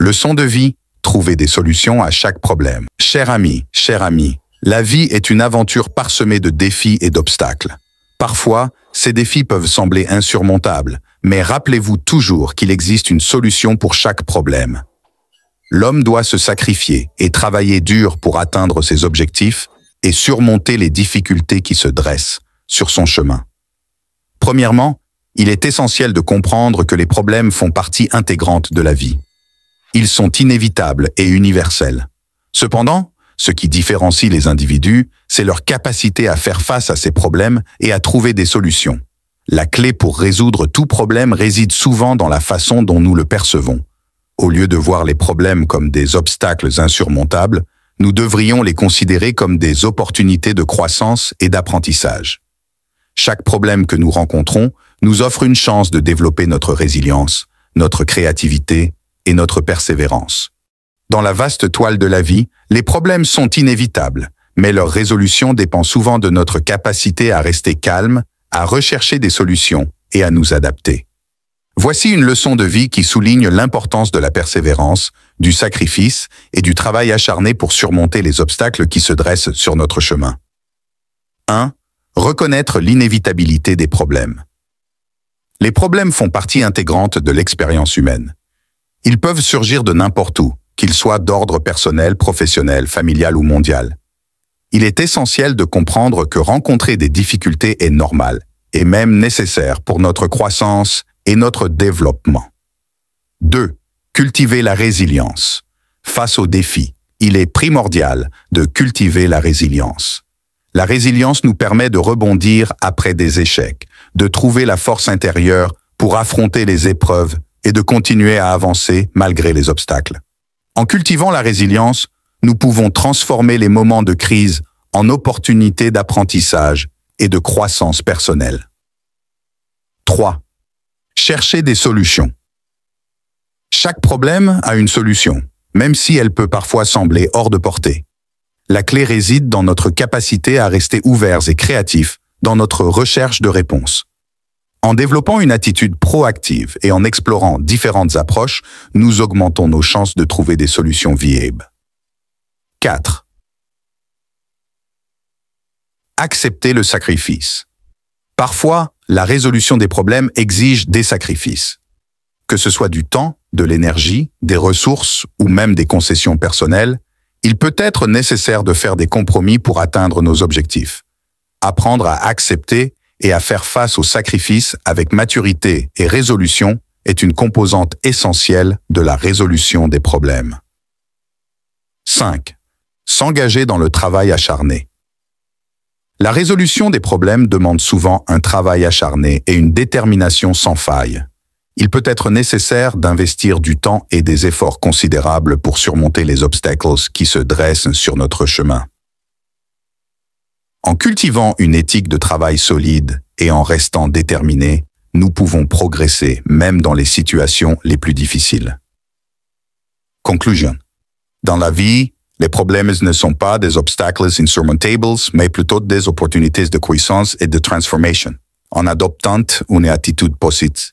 Leçon de vie, trouver des solutions à chaque problème. Chers amis, la vie est une aventure parsemée de défis et d'obstacles. Parfois, ces défis peuvent sembler insurmontables, mais rappelez-vous toujours qu'il existe une solution pour chaque problème. L'homme doit se sacrifier et travailler dur pour atteindre ses objectifs et surmonter les difficultés qui se dressent sur son chemin. Premièrement, il est essentiel de comprendre que les problèmes font partie intégrante de la vie. Ils sont inévitables et universels. Cependant, ce qui différencie les individus, c'est leur capacité à faire face à ces problèmes et à trouver des solutions. La clé pour résoudre tout problème réside souvent dans la façon dont nous le percevons. Au lieu de voir les problèmes comme des obstacles insurmontables, nous devrions les considérer comme des opportunités de croissance et d'apprentissage. Chaque problème que nous rencontrons nous offre une chance de développer notre résilience, notre créativité et notre persévérance. Dans la vaste toile de la vie, les problèmes sont inévitables, mais leur résolution dépend souvent de notre capacité à rester calme, à rechercher des solutions et à nous adapter. Voici une leçon de vie qui souligne l'importance de la persévérance, du sacrifice et du travail acharné pour surmonter les obstacles qui se dressent sur notre chemin. 1. Reconnaître l'inévitabilité des problèmes. Les problèmes font partie intégrante de l'expérience humaine. Ils peuvent surgir de n'importe où, qu'ils soient d'ordre personnel, professionnel, familial ou mondial. Il est essentiel de comprendre que rencontrer des difficultés est normal et même nécessaire pour notre croissance et notre développement. 2. Cultiver la résilience. Face aux défis, il est primordial de cultiver la résilience. La résilience nous permet de rebondir après des échecs, de trouver la force intérieure pour affronter les épreuves et de continuer à avancer malgré les obstacles. En cultivant la résilience, nous pouvons transformer les moments de crise en opportunités d'apprentissage et de croissance personnelle. 3. Chercher des solutions. Chaque problème a une solution, même si elle peut parfois sembler hors de portée. La clé réside dans notre capacité à rester ouverts et créatifs dans notre recherche de réponses. En développant une attitude proactive et en explorant différentes approches, nous augmentons nos chances de trouver des solutions viables. 4. Accepter le sacrifice. Parfois, la résolution des problèmes exige des sacrifices. Que ce soit du temps, de l'énergie, des ressources ou même des concessions personnelles, il peut être nécessaire de faire des compromis pour atteindre nos objectifs. Apprendre à accepter et à faire face aux sacrifices avec maturité et résolution est une composante essentielle de la résolution des problèmes. 5. S'engager dans le travail acharné. La résolution des problèmes demande souvent un travail acharné et une détermination sans faille. Il peut être nécessaire d'investir du temps et des efforts considérables pour surmonter les obstacles qui se dressent sur notre chemin. En cultivant une éthique de travail solide et en restant déterminés, nous pouvons progresser même dans les situations les plus difficiles. Conclusion. Dans la vie, les problèmes ne sont pas des obstacles insurmontables, mais plutôt des opportunités de croissance et de transformation. En adoptant une attitude positive